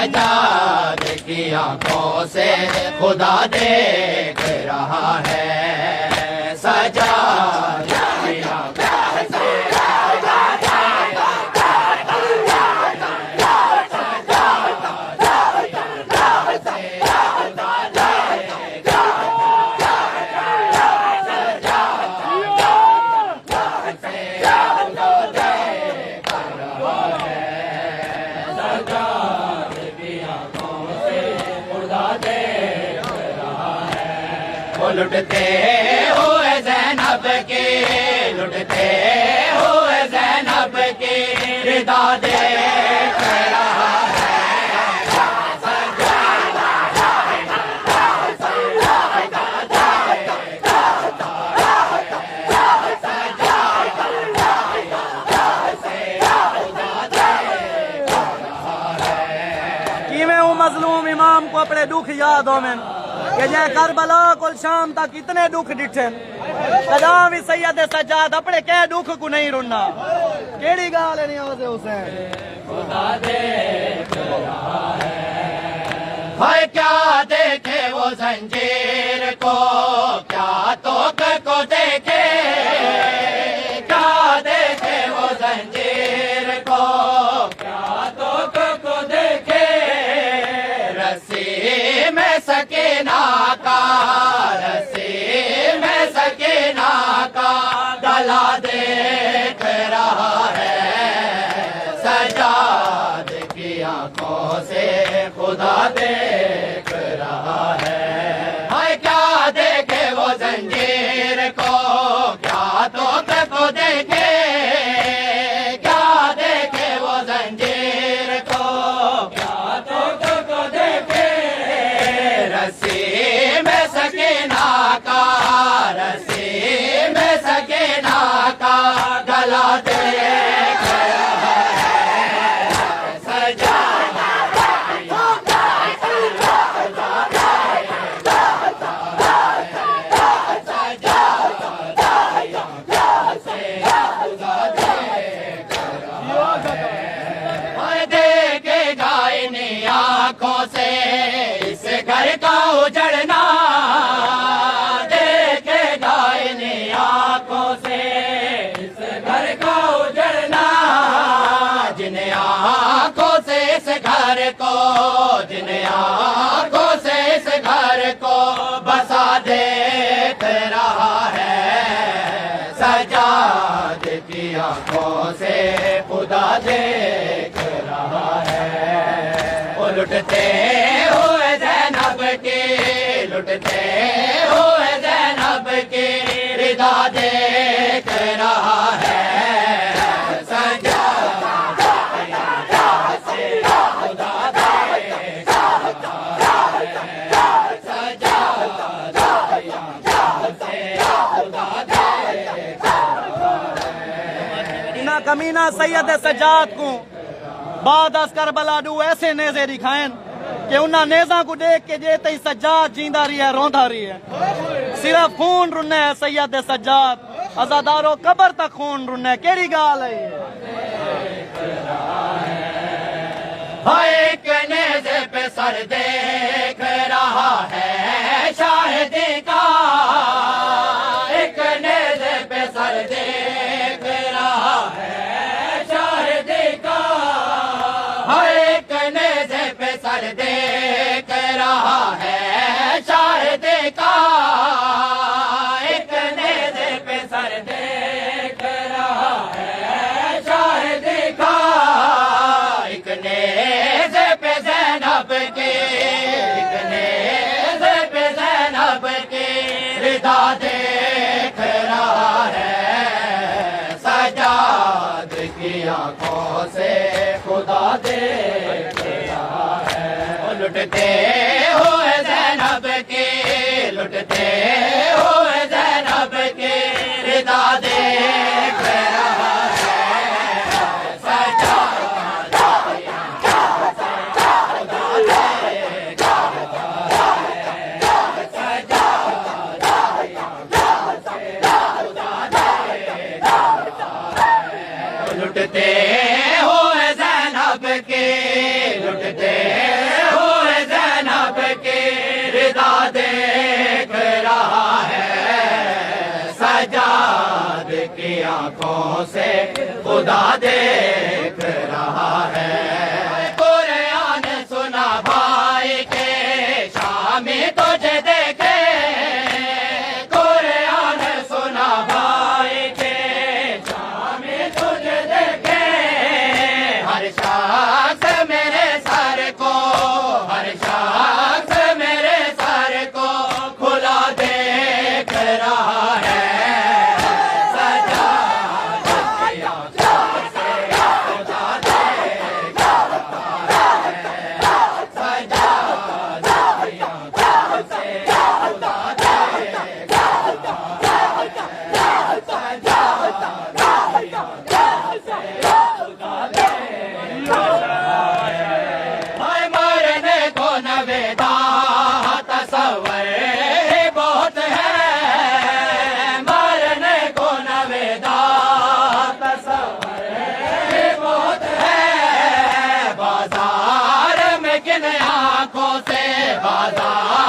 सजाद की आंखों से खुदा देख रहा है। सजाद की आंखों से खुदा लुटते हुए ज़ैनब के, लुटते हुए ज़ैनब के रिदा देख रहा है। कि मैं हूँ मजलूम इमाम को अपने दुख याद हो में कि जै करबला को शाम तक इतने दुख डिठे कदा भी सैयद सज्जाद अपने कह दुख को नहीं रुना। केड़ी गाल है नियाज़ हुसैन खुदा देख रहा है। हाय क्या देखे वो जंजीर को, क्या तोक को देखे, क्या देखे वो जंजीर को, क्या तोक को देखे। रस्सी में सकीना का, रस्सी में सकीना का गला देख रहा है। सजाद की आंखों से खुदा देख रहा है। हाय क्या देखे वो जंजीर को, क्या तोक को देखे, क्या देखे वो जंजीर को, क्या तोक को देखे। रस्सी में सकीना का, रस्सी में सकीना का गला देख रहा है। सजाद देखेगा इन्हीं आंखों से इस घर का उजड़ना, देखेगा इन्हीं आंखों से इस घर का उजड़ना। जिन आंखों से इस घर को, जिन आंखों से इस घर को बसा देख रहा है। सजाद की आंखों से खुदा देख रहा है। वो लुटते हुए ज़ैनब के, लुटते हुए ज़ैनब के रिदा देख रहा है। सजाद की आंखों से खुदा देख रहा है। सजाद की आंखों से खुदा देख रहा है। इना कमीना सैयद सज्जाद को बाद अस करबला दू ऐसे नेज़े दिखाएं कि उन्हें नेज़ा को देख के जे तई सज्जाद जींदा रही है, रोंदा रही है। सिर्फ खून रुन्ना है सैयद सज्जाद, अज़ादारो कब्र तक खून रुन्ना है। केड़ी गाल है ये? हाय एक नेज़े पे सर देख रहा है शाहिदी का, एक नेज़े पे सर देख रहा है शाहिदी का। हाय एक नेज़े पे सर देख रहा है शाहिदी का, एक नेज़े पे सर देख रहा है शाहिदी का। एक नेज़े पे ज़ैनब के, एक नेज़े पे ज़ैनब के रिदा देख रहा है। सजाद की आंखों से खुदा देख रहा है। लुटते हुए ज़ैनब के, लुटते हुए ज़ैनब के रिदा देख रहा है। सजाद की आंखों से खुदा देख रहा है। सजाद की आंखों से खुदा देख रहा है। लुटते हुए ज़ैनब के, लुटते देख रहा है, सजाद की आंखों से खुदा देख रहा है। कुरान सुना भाई के शामी तुझे देखे, कुरान सुना भाई के शामी तुझे देखे। हर शख्स मेरे सर को, हर शख्स मेरे सर को खुला देख रहा है। आंखों से बाजार